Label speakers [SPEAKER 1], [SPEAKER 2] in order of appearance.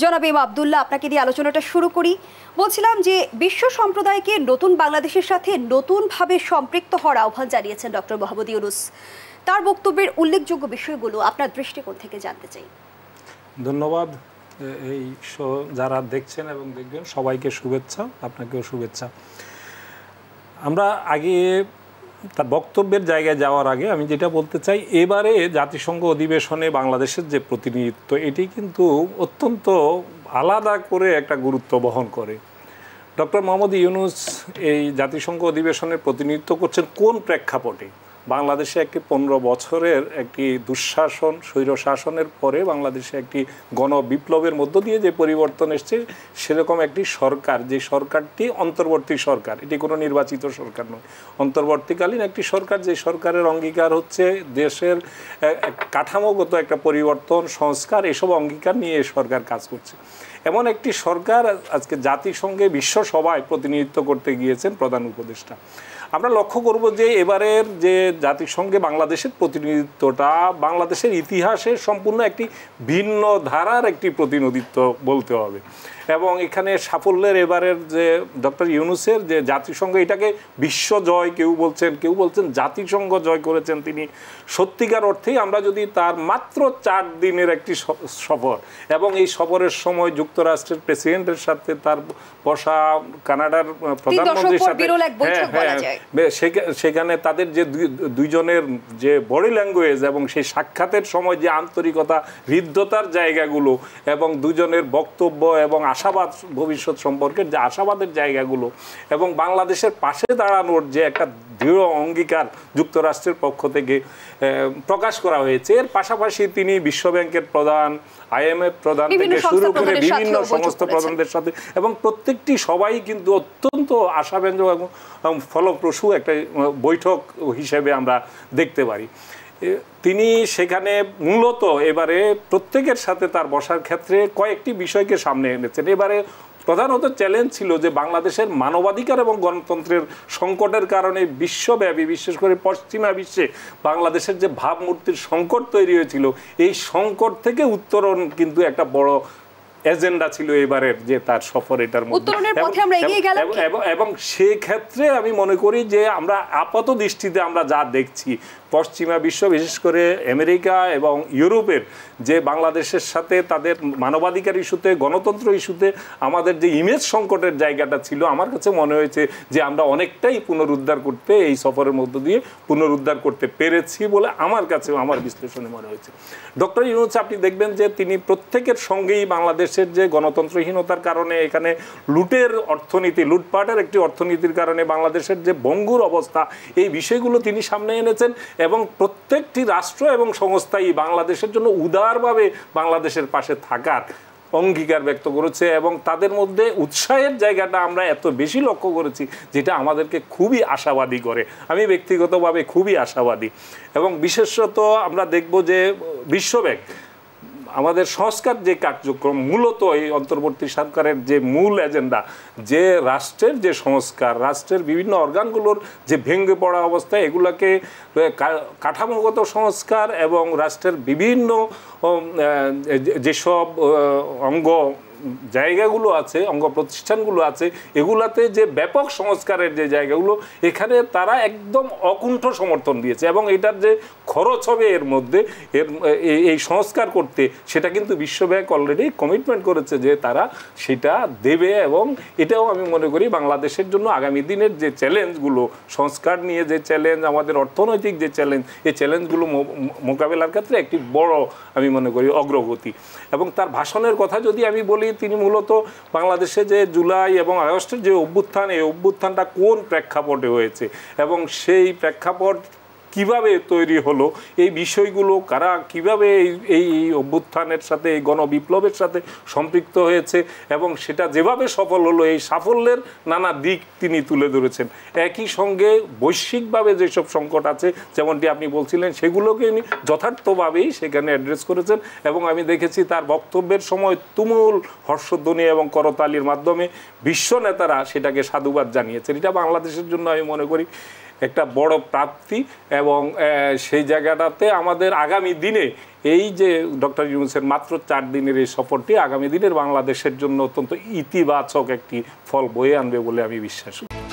[SPEAKER 1] জনাব এম আবদুল্লাহ, আপনাকে দিয়ে আলোচনাটা শুরু করি। বলছিলাম যে বিশ্ব সম্প্রদায়কে নতুন বাংলাদেশের সাথে নতুনভাবে সম্পৃক্ত হওয়ার আহ্বান জানিয়েছেন ডক্টর মোহাম্মদ ইউনূস। তার বক্তব্যের উল্লেখযোগ্য বিষয়গুলো আপনার দৃষ্টিকোণ থেকে জানতে চাই।
[SPEAKER 2] ধন্যবাদ। এই যারা দেখছেন এবং দেখবেন সবাইকে শুভেচ্ছা, আপনাকেও শুভেচ্ছা। আমরা আগে তার বক্তব্যের জায়গায় যাওয়ার আগে আমি যেটা বলতে চাই, এবারে জাতিসংঘ অধিবেশনে বাংলাদেশের যে প্রতিনিধিত্ব, এটি কিন্তু অত্যন্ত আলাদা করে একটা গুরুত্ব বহন করে। ডক্টর মোহাম্মদ ইউনূস এই জাতিসংঘ অধিবেশনের প্রতিনিধিত্ব করছেন কোন প্রেক্ষাপটে? বাংলাদেশে একটি 15 বছরের একটি দুঃশাসন, স্বৈরশাসনের পরে বাংলাদেশে একটি গণবিপ্লবের মধ্য দিয়ে যে পরিবর্তন এসছে, সেরকম একটি সরকার, যে সরকারটি অন্তর্বর্তী সরকার, এটি কোনো নির্বাচিত সরকার নয়, অন্তর্বর্তীকালীন একটি সরকার, যে সরকারের অঙ্গীকার হচ্ছে দেশের কাঠামোগত একটা পরিবর্তন, সংস্কার, এসব অঙ্গীকার নিয়ে সরকার কাজ করছে। এমন একটি সরকার আজকে জাতিসংঘে বিশ্ব সভায় প্রতিনিধিত্ব করতে গিয়েছেন প্রধান উপদেষ্টা। আমরা লক্ষ্য করব যে এবারের যে জাতিসংঘে বাংলাদেশের প্রতিনিধিত্বটা বাংলাদেশের ইতিহাসে সম্পূর্ণ একটি ভিন্ন ধারার একটি প্রতিনিধিত্ব বলতে হবে। এবং এখানে সাফল্যের এবারের যে ডক্টর ইউনূসের যে জাতিসংঘ, এটাকে বিশ্ব জয় কেউ বলছেন জাতিসংঘ জয় করেছেন তিনি। সত্যিকার অর্থেই আমরা যদি তার মাত্র 4 দিনের একটি সফর, এবং এই সফরের সময় যুক্তরাষ্ট্রের প্রেসিডেন্টের সাথে তার বসা, কানাডার প্রধানমন্ত্রীর সাথে, সেখানে তাদের যে দুইজনের যে বডি ল্যাঙ্গুয়েজ এবং সেই সাক্ষাতের সময় যে আন্তরিকতা, হৃদ্যতার জায়গাগুলো, এবং দুজনের বক্তব্য এবং আশাবাদ ভবিষ্যৎ সম্পর্কের যে আশাবাদের জায়গাগুলো, এবং বাংলাদেশের পাশে দাঁড়ানোর যে একটা দৃঢ় অঙ্গীকার যুক্তরাষ্ট্রের পক্ষ থেকে প্রকাশ করা হয়েছে। এর পাশাপাশি তিনি বিশ্বব্যাংকের প্রধান, IMF প্রধান থেকে শুরু করে বিভিন্ন সমস্ত প্রধানদের সাথে, এবং প্রত্যেকটি সবাই কিন্তু অত্যন্ত আশাব্যঞ্জক এবং ফলপ্রসূ একটা বৈঠক হিসেবে আমরা দেখতে পারি। তিনি সেখানে মূলত এবারে প্রত্যেকের সাথে তার বসার ক্ষেত্রে কয়েকটি বিষয়কে সামনে এনেছেন। এবারে প্রধানত চ্যালেঞ্জ ছিল যে বাংলাদেশের মানবাধিকার এবং গণতন্ত্রের সংকটের কারণে বিশ্বব্যাপী, বিশেষ করে পশ্চিমা বিশ্বে বাংলাদেশের যে ভাবমূর্তির সংকট তৈরি হয়েছিল, এই সংকট থেকে উত্তরণ কিন্তু একটা বড় এজেন্ডা ছিল এবারের যে তার সফর, এটার মধ্যে। এবং সেক্ষেত্রে আমি মনে করি যে আমরা আপাত দৃষ্টিতে আমরা যা দেখছি, পশ্চিমা বিশ্ব, বিশেষ করে আমেরিকা এবং ইউরোপের যে বাংলাদেশের সাথে তাদের মানবাধিকার ইস্যুতে, গণতন্ত্র ইস্যুতে আমাদের যে ইমেজ সংকটের জায়গাটা ছিল, আমার কাছে মনে হয়েছে যে আমরা অনেকটাই পুনরুদ্ধার করতে, এই সফরের মধ্য দিয়ে পুনরুদ্ধার করতে পেরেছি বলে আমার কাছে, আমার বিশ্লেষণে মনে হয়েছে। ডক্টর ইউনূস, আপনি দেখবেন যে তিনি প্রত্যেকের সঙ্গেই বাংলাদেশের যে গণতন্ত্রহীনতার কারণে, এখানে লুটের অর্থনীতি, লুটপাটের একটি অর্থনীতির কারণে বাংলাদেশের যে ভঙ্গুর অবস্থা, এই বিষয়গুলো তিনি সামনে এনেছেন। এবং প্রত্যেকটি রাষ্ট্র এবং সংস্থাই বাংলাদেশের জন্য উদারভাবে বাংলাদেশের পাশে থাকার অঙ্গীকার ব্যক্ত করেছে, এবং তাদের মধ্যে উৎসাহের জায়গাটা আমরা এত বেশি লক্ষ্য করেছি, যেটা আমাদেরকে খুবই আশাবাদী করে। আমি ব্যক্তিগতভাবে খুবই আশাবাদী। এবং বিশেষত আমরা দেখব যে বিশ্বব্যাংক আমাদের সংস্কার যে কার্যক্রম, মূলত এই অন্তর্বর্তী সরকারের যে মূল এজেন্ডা, যে রাষ্ট্রের যে সংস্কার, রাষ্ট্রের বিভিন্ন অর্গানগুলোর যে ভেঙে পড়া অবস্থা, এগুলাকে কাঠামোগত সংস্কার এবং রাষ্ট্রের বিভিন্ন যেসব অঙ্গ জায়গাগুলো আছে, অঙ্গ প্রতিষ্ঠানগুলো আছে, এগুলাতে যে ব্যাপক সংস্কারের যে জায়গাগুলো, এখানে তারা একদম অকুণ্ঠ সমর্থন দিয়েছে। এবং এটার যে খরচ হবে এর মধ্যে, এই সংস্কার করতে, সেটা কিন্তু বিশ্বব্যাংক অলরেডি কমিটমেন্ট করেছে যে তারা সেটা দেবে। এবং এটাও আমি মনে করি বাংলাদেশের জন্য আগামী দিনের যে চ্যালেঞ্জগুলো, সংস্কার নিয়ে যে চ্যালেঞ্জ, আমাদের অর্থনৈতিক যে চ্যালেঞ্জ, এই চ্যালেঞ্জগুলো মোকাবেলার ক্ষেত্রে একটি বড়, আমি মনে করি, অগ্রগতি। এবং তার ভাষণের কথা যদি আমি বলি, তিনি মূলত বাংলাদেশে যে জুলাই এবং আগস্টের যে অভ্যুত্থান, এই অভ্যুত্থানটা কোন প্রেক্ষাপটে হয়েছে এবং সেই প্রেক্ষাপট কিভাবে তৈরি হলো, এই বিষয়গুলো কারা কিভাবে এই অভ্যুত্থানের সাথে, এই গণবিপ্লবের সাথে সম্পৃক্ত হয়েছে, এবং সেটা যেভাবে সফল হলো, এই সাফল্যের নানা দিক তিনি তুলে ধরেছেন। একই সঙ্গে বৈশ্বিকভাবে যেসব সংকট আছে, যেমনটি আপনি বলছিলেন, সেগুলোকে উনি যথার্থভাবেই সেখানে অ্যাড্রেস করেছেন। এবং আমি দেখেছি তার বক্তব্যের সময় তুমুল হর্ষধ্বনি এবং করতালির মাধ্যমে বিশ্ব নেতারা সেটাকে সাধুবাদ জানিয়েছেন। এটা বাংলাদেশের জন্য আমি মনে করি একটা বড় প্রাপ্তি এবং সেই জায়গাটাতে আমাদের আগামী দিনে এই যে ডক্টর ইউনূসের মাত্র 4 দিনের এই সফরটি আগামী দিনের বাংলাদেশের জন্য অত্যন্ত ইতিবাচক একটি ফল বয়ে আনবে বলে আমি বিশ্বাস করি।